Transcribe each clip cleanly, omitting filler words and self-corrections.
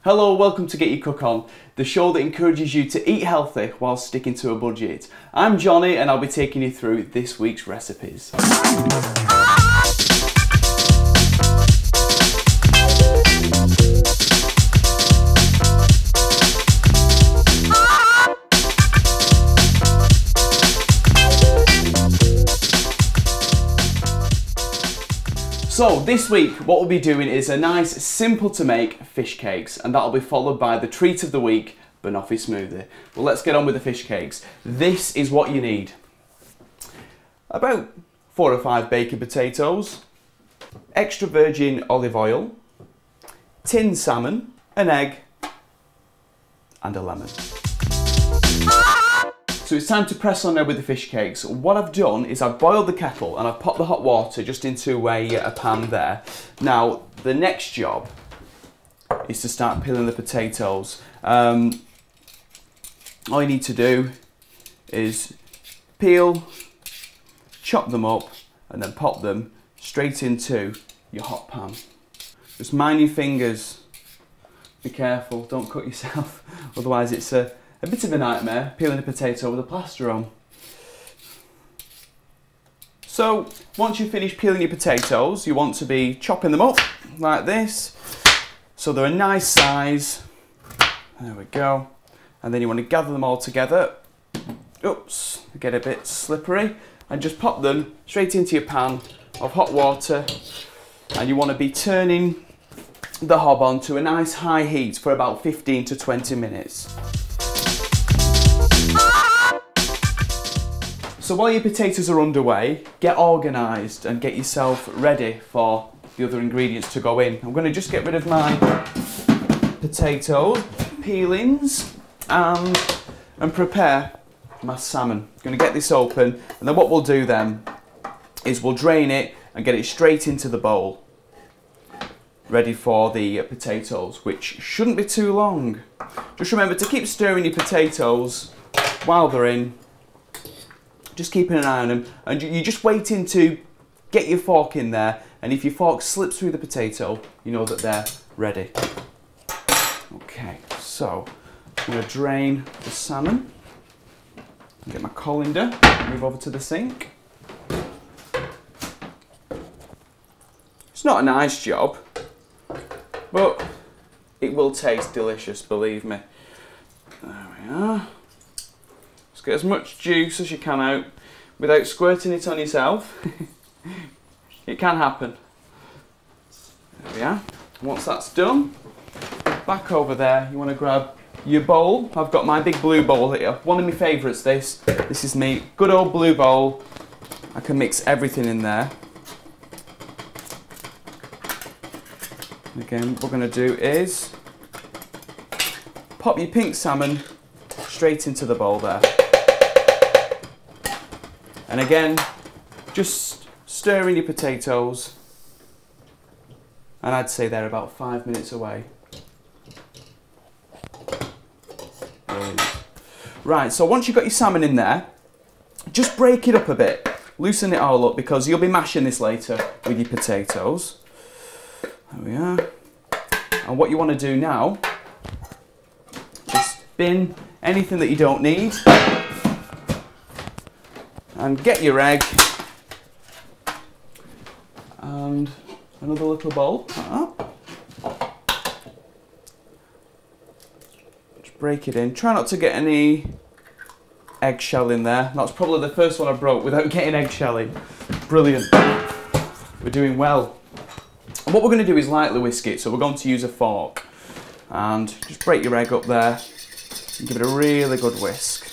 Hello, welcome to Get Your Cook On, the show that encourages you to eat healthy while sticking to a budget. I'm Jonny and I'll be taking you through this week's recipes. So this week what we'll be doing is a nice simple to make fish cakes, and that'll be followed by the treat of the week, banoffee smoothie. Well, let's get on with the fish cakes. This is what you need. About 4 or 5 baked potatoes, extra virgin olive oil, tinned salmon, an egg and a lemon. So it's time to press on now with the fish cakes. What I've done is I've boiled the kettle and I've popped the hot water just into a pan there. Now the next job is to start peeling the potatoes. All you need to do is peel, chop them up and then pop them straight into your hot pan. Just mind your fingers, be careful, don't cut yourself, otherwise it's a bit of a nightmare peeling a potato with a plaster on. So once you've finished peeling your potatoes, you want to be chopping them up like this so they're a nice size. There we go. And then you want to gather them all together. Oops, they get a bit slippery, and just pop them straight into your pan of hot water, and you want to be turning the hob on to a nice high heat for about 15 to 20 minutes. So while your potatoes are underway, get organised and get yourself ready for the other ingredients to go in. I'm going to just get rid of my potato peelings and prepare my salmon. I'm going to get this open, and then what we'll do then is we'll drain it and get it straight into the bowl, ready for the potatoes, which shouldn't be too long. Just remember to keep stirring your potatoes while they're in. Just keeping an eye on them, and you're just waiting to get your fork in there, and if your fork slips through the potato, you know that they're ready. Okay, so I'm going to drain the salmon, get my colander, move over to the sink. It's not a nice job, but it will taste delicious, believe me. There we are. Get as much juice as you can out without squirting it on yourself. It can happen. There we are. Once that's done, back over there, you want to grab your bowl. I've got my big blue bowl here. One of my favourites, this. This is me. Good old blue bowl. I can mix everything in there. Again, what we're going to do is pop your pink salmon straight into the bowl there. And again, just stir in your potatoes, and I'd say they're about 5 minutes away. Right, so once you've got your salmon in there, just break it up a bit, loosen it all up, because you'll be mashing this later with your potatoes. There we are. And what you want to do now, just bin anything that you don't need, and get your egg and another little bowl. Just break it in. Try not to get any eggshell in there. That's probably the first one I broke without getting eggshell in. Brilliant. We're doing well. And what we're going to do is lightly whisk it, so we're going to use a fork. And just break your egg up there and give it a really good whisk.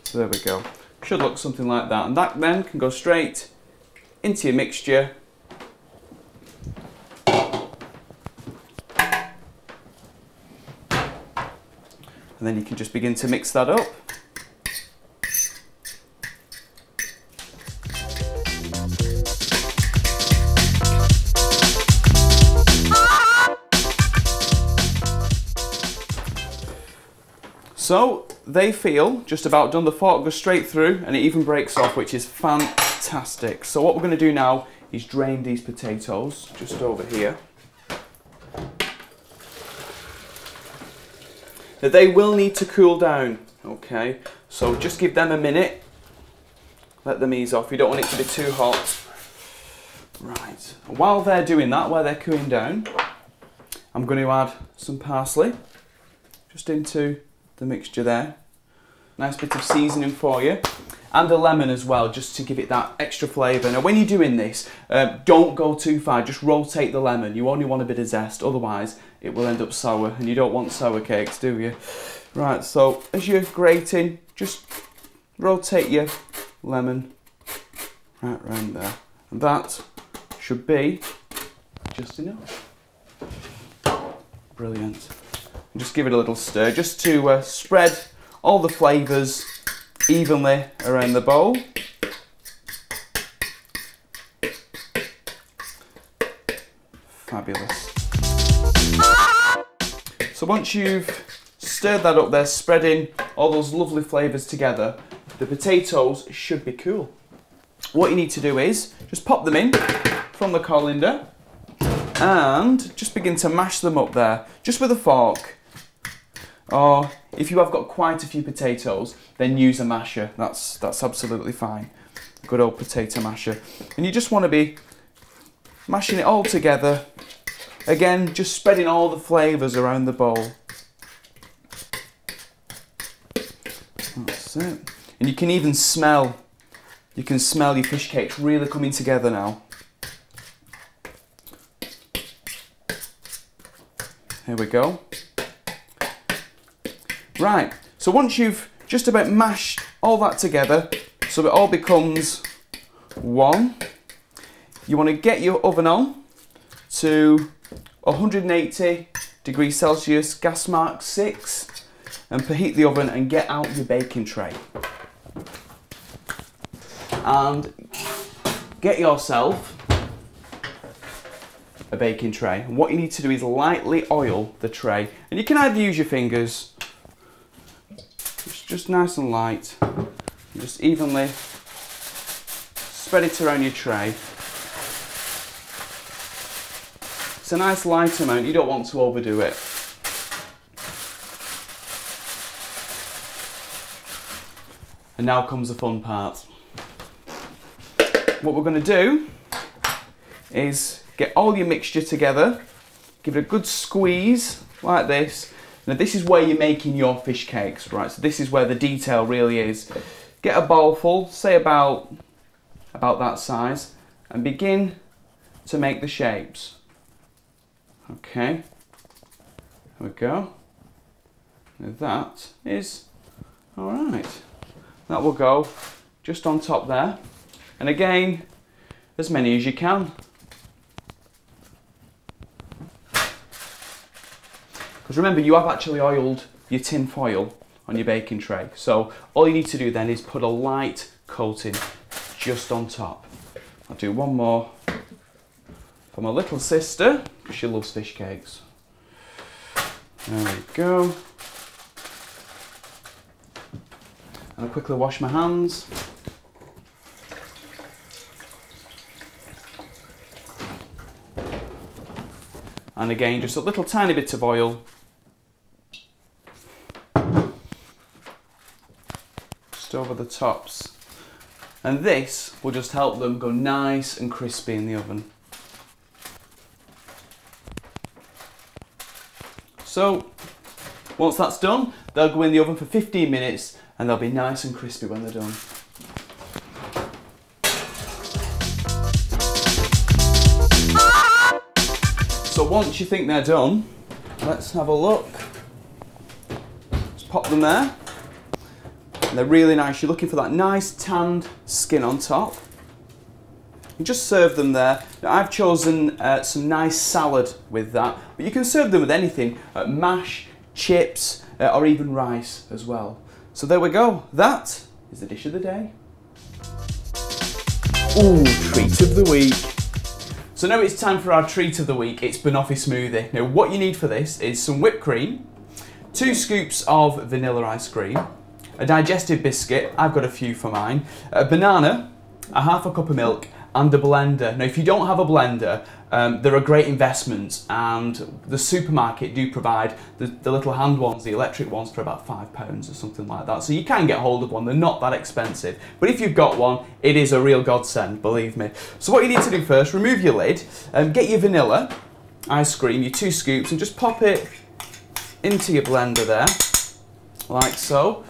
So there we go. Should look something like that, and that then can go straight into your mixture. And then you can just begin to mix that up. So they feel just about done. The fork goes straight through and it even breaks off, which is fantastic. So what we're going to do now is drain these potatoes just over here. Now they will need to cool down, okay? So just give them a minute. Let them ease off. You don't want it to be too hot. Right. While they're doing that, while they're cooling down, I'm going to add some parsley just into the mixture there. Nice bit of seasoning for you. And a lemon as well, just to give it that extra flavour. Now when you're doing this, don't go too far, just rotate the lemon. You only want a bit of zest, otherwise it will end up sour, and you don't want sour cakes, do you? Right, so as you're grating, just rotate your lemon right around there. And that should be just enough. Brilliant. And just give it a little stir, just to spread all the flavours evenly around the bowl. Fabulous. So once you've stirred that up there, spreading all those lovely flavours together, the potatoes should be cool. What you need to do is just pop them in from the colander and just begin to mash them up there, just with a fork. Or if you have got quite a few potatoes, then use a masher. That's absolutely fine. Good old potato masher. And you just want to be mashing it all together. Again, just spreading all the flavours around the bowl. That's it. And you can even smell, your fish cakes really coming together now. Here we go. Right, so once you've just about mashed all that together, so it all becomes one, you want to get your oven on to 180 degrees Celsius, gas mark 6, and preheat the oven and get out your baking tray. And get yourself a baking tray. And what you need to do is lightly oil the tray. And you can either use your fingers, just nice and light, and just evenly spread it around your tray. It's a nice light amount, you don't want to overdo it. And now comes the fun part. What we're going to do is get all your mixture together, give it a good squeeze like this. Now this is where you're making your fish cakes, right? So this is where the detail really is. Get a bowl full, say about that size, and begin to make the shapes. Okay, there we go. Now that is all right. That will go just on top there. And again, as many as you can. Because remember, you have actually oiled your tin foil on your baking tray. So all you need to do then is put a light coating just on top. I'll do one more for my little sister, because she loves fish cakes. There we go. And I'll quickly wash my hands. And again, just a little tiny bit of oil. Just over the tops. And this will just help them go nice and crispy in the oven. So, once that's done, they'll go in the oven for 15 minutes and they'll be nice and crispy when they're done. So once you think they're done, let's have a look. Just pop them there. And they're really nice. You're looking for that nice tanned skin on top. And just serve them there. Now I've chosen some nice salad with that, but you can serve them with anything, mash, chips, or even rice as well. So there we go. That is the dish of the day. Ooh, treat of the week. So now it's time for our treat of the week. It's banoffee smoothie. Now what you need for this is some whipped cream, 2 scoops of vanilla ice cream, a digestive biscuit, I've got a few for mine, a banana, a half a cup of milk, and a blender. Now if you don't have a blender, they're a great investment, and the supermarket do provide the little hand ones, the electric ones, for about £5 or something like that. So you can get hold of one, they're not that expensive. But if you've got one, it is a real godsend, believe me. So what you need to do first, remove your lid, get your vanilla ice cream, your 2 scoops, and just pop it into your blender there, like so.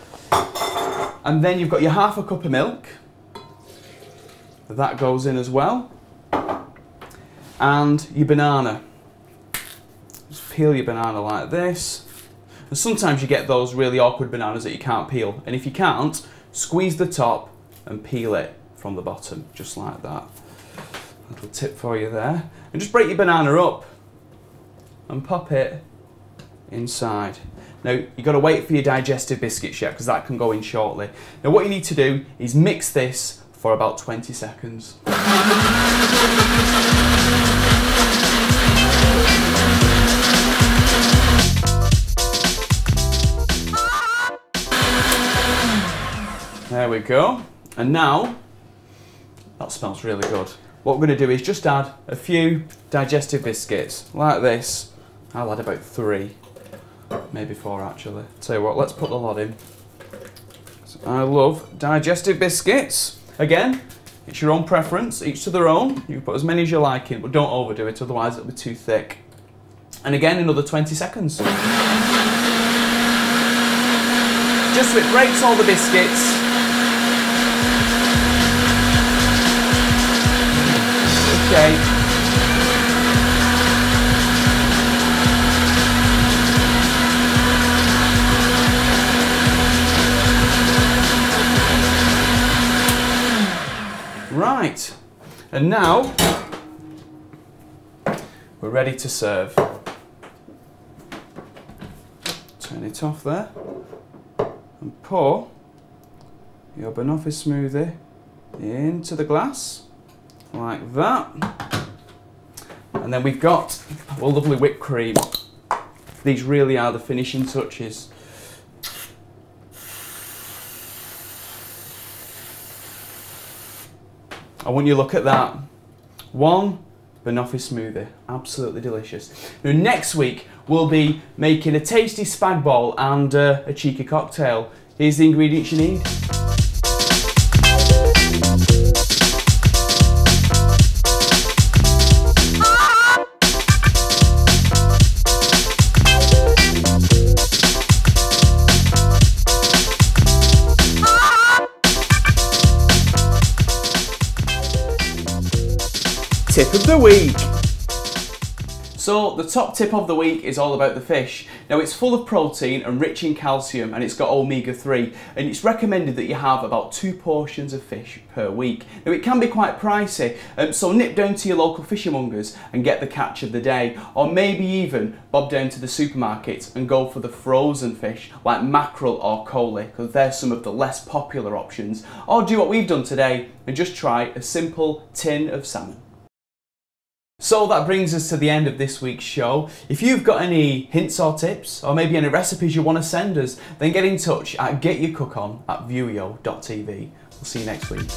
And then you've got your half a cup of milk. That goes in as well. And your banana. Just peel your banana like this. And sometimes you get those really awkward bananas that you can't peel. And if you can't, squeeze the top and peel it from the bottom, just like that. Little tip for you there. And just break your banana up and pop it inside. Now, you've got to wait for your digestive biscuits yet, because that can go in shortly. Now what you need to do is mix this for about 20 seconds. There we go. And now, that smells really good. What we're going to do is just add a few digestive biscuits, like this. I'll add about 3, maybe 4 actually. Tell you what, let's put the lot in. So I love digestive biscuits. Again, it's your own preference, each to their own. You can put as many as you like in, but don't overdo it, otherwise it'll be too thick. And again, another 20 seconds. Just so it breaks all the biscuits. Okay. Right, and now we're ready to serve. Turn it off there and pour your banoffee smoothie into the glass like that. And then we've got a lovely whipped cream. These really are the finishing touches. I want you to look at that. 1 banoffee smoothie, absolutely delicious. Now next week we'll be making a tasty spag bol and a cheeky cocktail. Here's the ingredients you need. Tip of the week. So the top tip of the week is all about the fish. Now it's full of protein and rich in calcium, and it's got omega-3, and it's recommended that you have about 2 portions of fish per week. Now it can be quite pricey, so nip down to your local fishmongers and get the catch of the day, or maybe even bob down to the supermarket and go for the frozen fish like mackerel or coley, because they're some of the less popular options, or do what we've done today and just try a simple tin of salmon. So that brings us to the end of this week's show. If you've got any hints or tips, or maybe any recipes you want to send us, then get in touch at getyourcookon@vuio.tv. We'll see you next week.